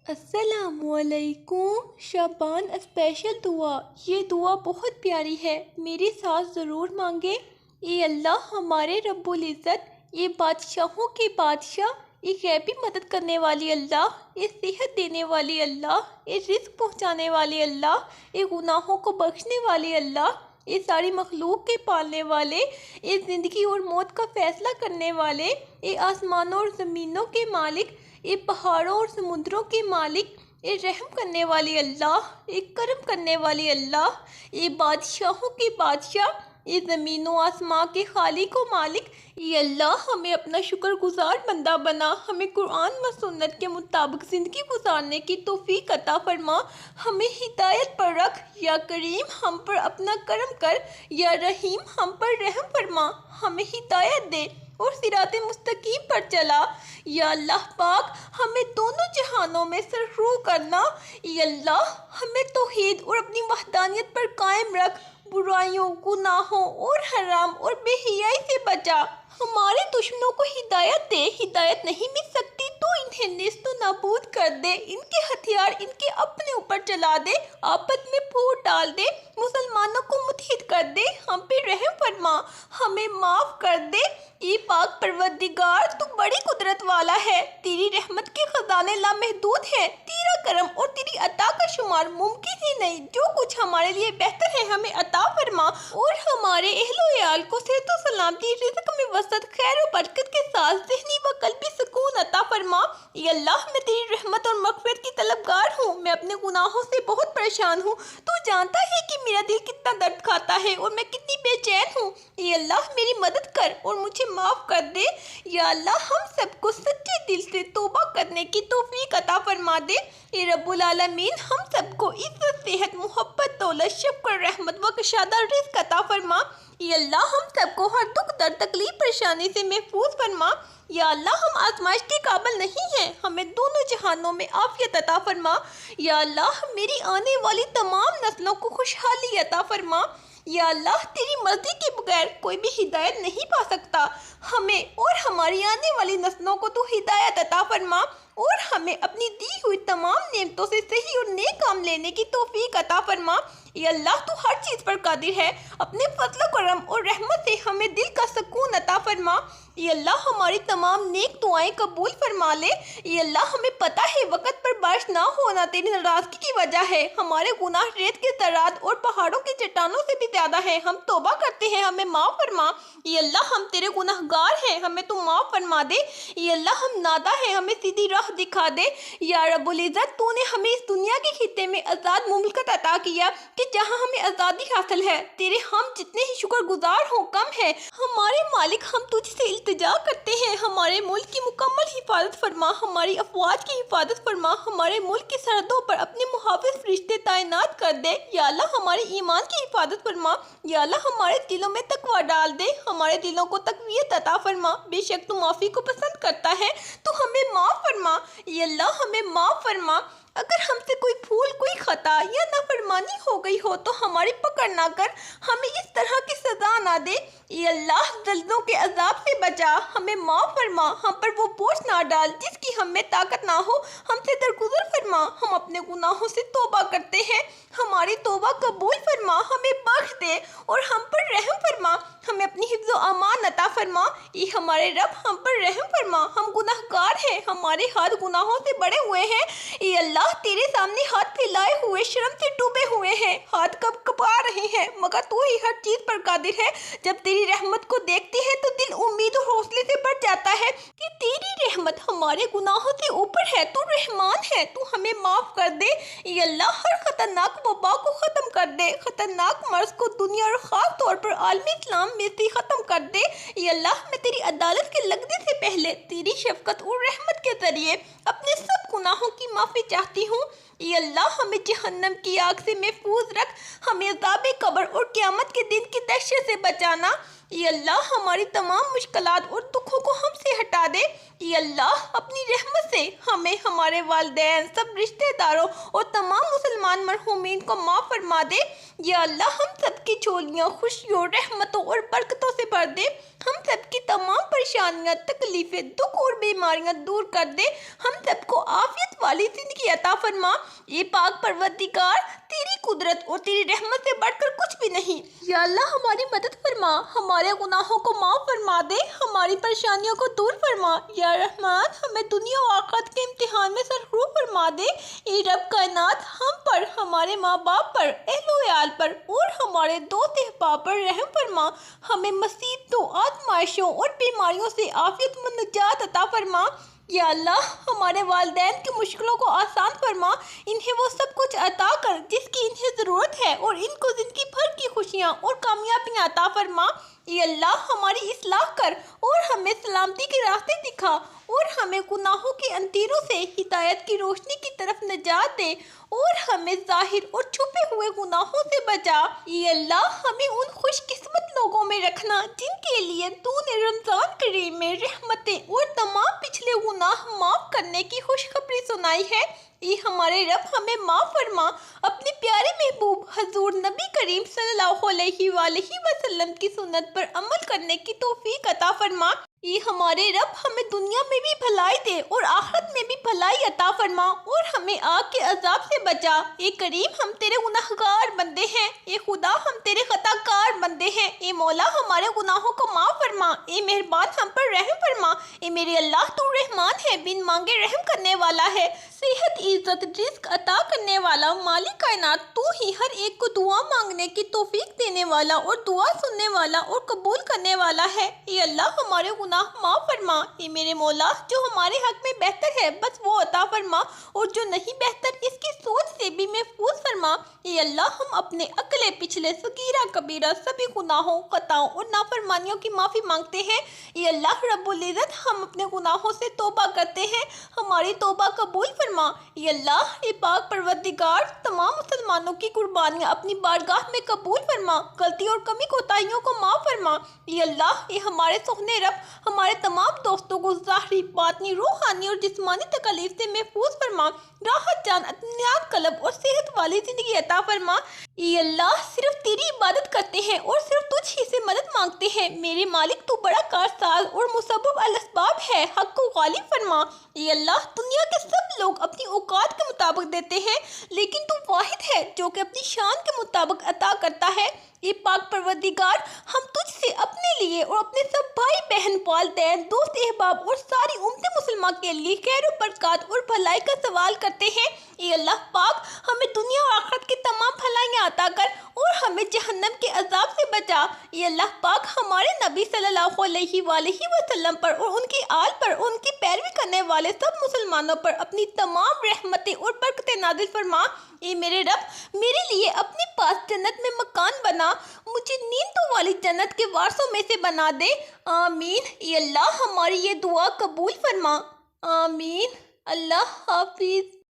السلام علیکم شابان اسپیشل دعا۔ یہ دعا بہت پیاری ہے، میرے ساتھ ضرور مانگے۔ اے اللہ ہمارے رب العزت، یہ بادشاہوں کے بادشاہ، یہ غیبی مدد کرنے والی اللہ، یہ صحت دینے والی اللہ، یہ رزق پہنچانے والی اللہ، یہ گناہوں کو بخشنے والی اللہ، یہ ساری مخلوق کے پالنے والے، یہ زندگی اور موت کا فیصلہ کرنے والے، یہ آسمانوں اور زمینوں کے مالک، یہ پہاڑوں اور سمندروں کے مالک، یہ رحم کرنے والی اللہ، یہ کرم کرنے والی اللہ، یہ بادشاہوں کے بادشاہ، یہ زمین و آسمان کے خالق و مالک۔ یہ اللہ ہمیں اپنا شکر گزار بندہ بنا، ہمیں قرآن و سنت کے مطابق زندگی گزارنے کی توفیق عطا فرما، ہمیں ہدایت پر رکھ۔ یا کریم ہم پر اپنا کرم کر، یا رحیم ہم پر رحم فرما، ہمیں ہدایت دے اور صراط مستقیم پر چلا۔ یا اللہ پاک ہمیں دونوں جہانوں میں سرفراز کرنا۔ یا اللہ ہمیں توحید اور اپنی وحدانیت پر قائم رکھ، برائیوں، گناہوں اور حرام اور بے حیائی سے بچا۔ ہمارے دشمنوں کو ہدایت دے، ہدایت نہیں مل سکتی تو انہیں نیست و نابود کر دے، ان کے ہتھیار ان کے اپنے اوپر چلا دے، آپس میں پھوٹ ڈال دے، مسلمانوں کو متحد کر دے، ہم پہ رحم فرما، ہمیں معاف کر دے۔ اے پاک پروردگار تو بڑی قدرت والا ہے، تیری رحمت کے خزانے لامحدود ہیں، تیرا کرم اور تیری عطا کا شمار ممکن ہی نہیں۔ جو کچھ ہمارے لیے بہتر ہے ہمیں عطا فرما، اور ہمارے اہل و عیال کو صحت و سلامتی، رزق میں وسعت، خیر و برکت کے ساتھ ذہنی و قلبی سکون عطا فرما۔ یا اللہ میں تیری رحمت اور مغفرت کی طلبگار ہوں، میں اپنے گناہوں سے بہت پریشان ہوں، تو جانتا ہے کہ میرا دل کتنا درد کھاتا ہے اور میں کتنی بے چین ہوں۔ یا اللہ میری مدد کر اور مجھے معاف کر دے۔ یا اللہ ہم سب کو سچے دل سے توبہ کرنے کی توفیق عطا فرما دے۔ اے رب العالمین ہم سب کو عزت، صحت، محبت، دولت، شکر، رحمت و کشادہ رزق عطا فرما۔ یا اللہ ہم سب کو ہر دکھ درد، تکلیف، پریشانی سے محفوظ فرما۔ یا اللہ ہم آزمائش کے قابل نہیں ہیں، ہمیں دونوں جہانوں میں عافیت عطا فرما۔ یا اللہ میری آنے والی تمام نسلوں کو خوشحالی عطا فرما۔ یا اللہ تیری مرضی کے بغیر کوئی بھی ہدایت نہیں پا سکتا، ہمیں اور ہماری آنے والی نسلوں کو تو ہدایت عطا فرما، اور ہمیں اپنی دی ہوئی تمام نعمتوں سے صحیح اور نیک کام لینے کی توفیق عطا فرما۔ یا اللہ تو ہر چیز پر قادر ہے، اپنے فضل و کرم اور رحمت سے ہمیں دل کا سکون عطا فرما۔ یا اللہ ہماری تمام نیک دعائیں قبول فرما لے۔ یا اللہ ہمیں پتہ ہے وقت پر بارش نہ ہونا تیری ناراضگی کی وجہ ہے، ہمارے گناہ ریت کے ذرات اور پہاڑوں کی چٹانوں سے بھی زیادہ ہے، ہم توبہ کرتے ہیں، ہمیں معاف فرما۔ یا اللہ ہم تیرے گناہ گار ہیں، ہمیں تو معاف فرما دے۔ یا اللہ ہم ناداں ہیں، ہمیں سیدھی راہ دکھا دے۔ یا رب العزت تو نے ہمیں اس دنیا کے خطے میں آزاد مملکت عطا کیا کہ جہاں ہمیں آزادی حاصل ہے، تیرے ہم جتنے ہی شکر گزار ہوں کم ہے۔ ہمارے مالک ہم تجھ سے التجا کرتے ہیں، ہمارے ملک کی مکمل حفاظت فرما، ہماری افواج کی حفاظت فرما، ہمارے ملک کی سرحدوں پر اپنے محافظ فرشتے تعینات کر دے۔ یا اللہ ہمارے ایمان کی حفاظت فرما۔ یا اللہ ہمارے دلوں میں تقویٰ ڈال دے، ہمارے دلوں کو تقویت عطا فرما، بے شک تو معافی کو پسند کرتا ہے، تو ہمیں معاف فرما۔ یا اللہ ہمیں معاف فرما، اگر ہم سے کوئی بھول، کوئی خطا یا نافرمانی ہو گئی ہو تو ہماری پکڑ نہ کر، ہمیں اس طرح کی سزا نہ دے۔ یا اللہ زلزلوں کے عذاب سے بچا، ہمیں معاف فرما، ہم پر وہ بوجھ نہ ڈال جس کی ہم میں طاقت نہ ہو، ہم سے درگزر فرما، ہم اپنے گناہوں سے توبہ کرتے ہیں، ہماری توبہ قبول فرما، ہمیں بخش دے اور ہم پر رحم فرما، ہمیں اپنی حفظ و امان عطا فرما۔ اے ہمارے رب ہم پر رحم فرما، ہم گناہ گار ہیں، ہمارے ہاتھ گناہوں سے بڑے ہوئے ہیں۔ اے اللہ تیرے سامنے ہاتھ پھیلائے ہوئے شرم سے ڈوبے ہوئے ہیں، ہاتھ کب کپا رہے ہیں، مگر تو ہی ہر چیز پر قادر ہے۔ جب تیری رحمت کو دیکھتے ہیں تو دل امید اور حوصلے سے بڑھ جاتا ہے کہ تیری رحمت ہمارے گناہوں سے اوپر ہے، تو رحمان ہے، تو ہمیں معاف کر دے۔ اے اللہ ہر خطرناک وبا کو ختم کر دے، خطرناک مرض کو دنیا اور خاص طور پر عالم اسلام میں سے ختم کر دے۔ اے اللہ میں تیری عدالت کے لگنے سے پہلے تیری شفقت اور رحمت کے ذریعے اپنے سب گناہوں کی معافی چاہتی ہوں۔ اے اللہ ہمیں جہنم کی آگ سے محفوظ رکھ، ہمیں عذاب قبر اور قیامت کے دن کی دہشت سے بچانا۔ اے اللہ ہماری تمام مشکلات اور دکھوں کو ہم سے ہٹا دے۔ اے اللہ اپنی رحمت سے ہمیں، ہمارے والدین، سب رشتہ داروں اور تمام مسلمان مرحومین کو معاف فرما دے۔ یا اللہ ہم سب کی جھولیاں خوشیوں، رحمتوں اور برکتوں سے بھر دے۔ ہم سب کی تمام پریشانیاں، تکلیفیں، دکھ اور بیماریاں دور کر دے۔ ہم سب کو عافیت والی زندگی عطا فرما۔ اے پاک پروردگار، تیری قدرت اور تیری رحمت سے بڑھ کر کچھ بھی نہیں۔ یا اللہ ہماری مدد فرما، ہمارے گناہوں کو معاف فرما دے، ہماری پریشانیوں کو دور فرما۔ یا رحمان ہمیں دنیا و آخرت کے امتحان میں سرخرو فرما دے۔ اے رب کائنات ہم پر، ہمارے ماں باپ پر، اہل و عیال پر اور ہمارے دوست احباب پر رحم فرما۔ ہمیں مصیبتوں، آزمائشوں اور بیماریوں سے عافیت مند نجات عطا فرما۔ یا اللہ ہمارے والدین کی مشکلوں کو آسان فرما، انہیں وہ سب کچھ عطا کر جس کی انہیں ضرورت ہے اور ان کو زندگی بھر کی خوشیاں اور کامیابیاں عطا فرما۔ اے اللہ ہماری اصلاح کر اور ہمیں سلامتی کے راستے دکھا اور ہمیں گناہوں کے اندھیروں سے ہدایت کی روشنی کی طرف نجات دے اور ہمیں ظاہر اور چھپے ہوئے گناہوں سے بچا۔ اے اللہ ہمیں ان خوش قسمت لوگوں میں رکھنا جن کے لیے تو نے رمضان کریم میں رحمتیں اور تمام پچھلے گناہ معاف کرنے کی خوشخبری سنائی ہے۔ اے ہمارے رب ہمیں معاف فرما، اپنے پیارے محبوب حضور نبی کریم صلی اللہ علیہ وآلہ وسلم کی سنت پر عمل کرنے کی توفیق عطا فرما۔ اے ہمارے رب ہمیں دنیا میں بھی بھلائی دے اور آخرت میں بھی بھلائی عطا فرما اور ہمیں آگ کے عذاب سے بچا۔ اے کریم ہم تیرے گناہگار بندے ہیں، اے خدا ہم تیرے خطا کار بندے ہیں۔ اے مولا ہمارے گناہوں کو معاف فرما، اے مہربان ہم پر رحم فرما۔ اے میرے اللہ تو رحمان ہے، بن مانگے رحم کرنے والا ہے، صحت، عزت، رزق عطا کرنے والا، مالک کائنات تو ہی ہر ایک کو دعا مانگنے کی توفیق دینے والا اور دعا سننے والا اور قبول کرنے والا ہے۔ اے اللہ ہمارے گناہ معاف فرما۔ اے میرے مولا جو ہمارے حق میں بہتر ہے بس وہ عطا فرما اور جو نہیں بہتر اس کی سوچ سے بھی محفوظ فرما۔ اے اللہ ہم اپنے اگلے پچھلے صغیرہ کبیرہ سبھی گناہوں، خطاؤں اور نافرمانیوں کی معافی مانگتے ہیں۔ اے اللہ رب العزت ہم اپنے گناہوں سے توبہ کرتے ہیں، ہماری توبہ قبول فرما۔ اے اللہ اے پاک پروردگار تمام مسلمانوں کی قربانیاں اپنی بارگاہ میں قبول فرما، غلطی اور کمی کوتاہیوں کو معاف فرما۔ اے اللہ اے ہمارے سونے رب ہمارے تمام دوستوں کو ظاہری، باطنی، روحانی اور جسمانی تکالیف سے محفوظ فرما، راحت جان، اطمینان قلب اور صحت والی زندگی عطا فرما۔ اے اللہ صرف تیری عبادت کرتے ہیں اور صرف تجھ ہی سے مدد مانگتے ہیں، میرے مالک تو بڑا کارساز اور مسبب الاسباب ہے، حق کو غالب فرما۔ اے اللہ دنیا کے سب لوگ اپنی اوقات کے مطابق دیتے ہیں لیکن تو واحد ہے جو کہ اپنی شان کے مطابق عطا کرتا ہے۔ اے پاک پروردگار ہم تجھ سے اپنے لیے اور اپنے سب بھائی بہن، والدین، دوست احباب اور ساری امت مسلمہ کے لیے خیر و برکات اور بھلائی کا سوال کرتے ہیں۔ اے اللہ پاک ہمیں دنیا اور آخرت کی تمام بھلائیاں عطا کر اور ہمیں جہنم کے عذاب سے بچا۔ اے اللہ پاک ہمارے نبی صلی اللہ علیہ وآلہ وسلم پر اور ان کی آل پر، ان کی پیروی کرنے والے سب مسلمانوں پر اپنی تمام رحمتیں اور برکتیں نازل فرما۔ اے میرے رب میرے لیے اپنے پاس جنت میں مکان بنا، مجھے نیندوں والی جنت کے وارثوں میں سے بنا دے، آمین۔ اے اللہ ہماری یہ دعا قبول فرما، آمین۔ اللہ حافظ۔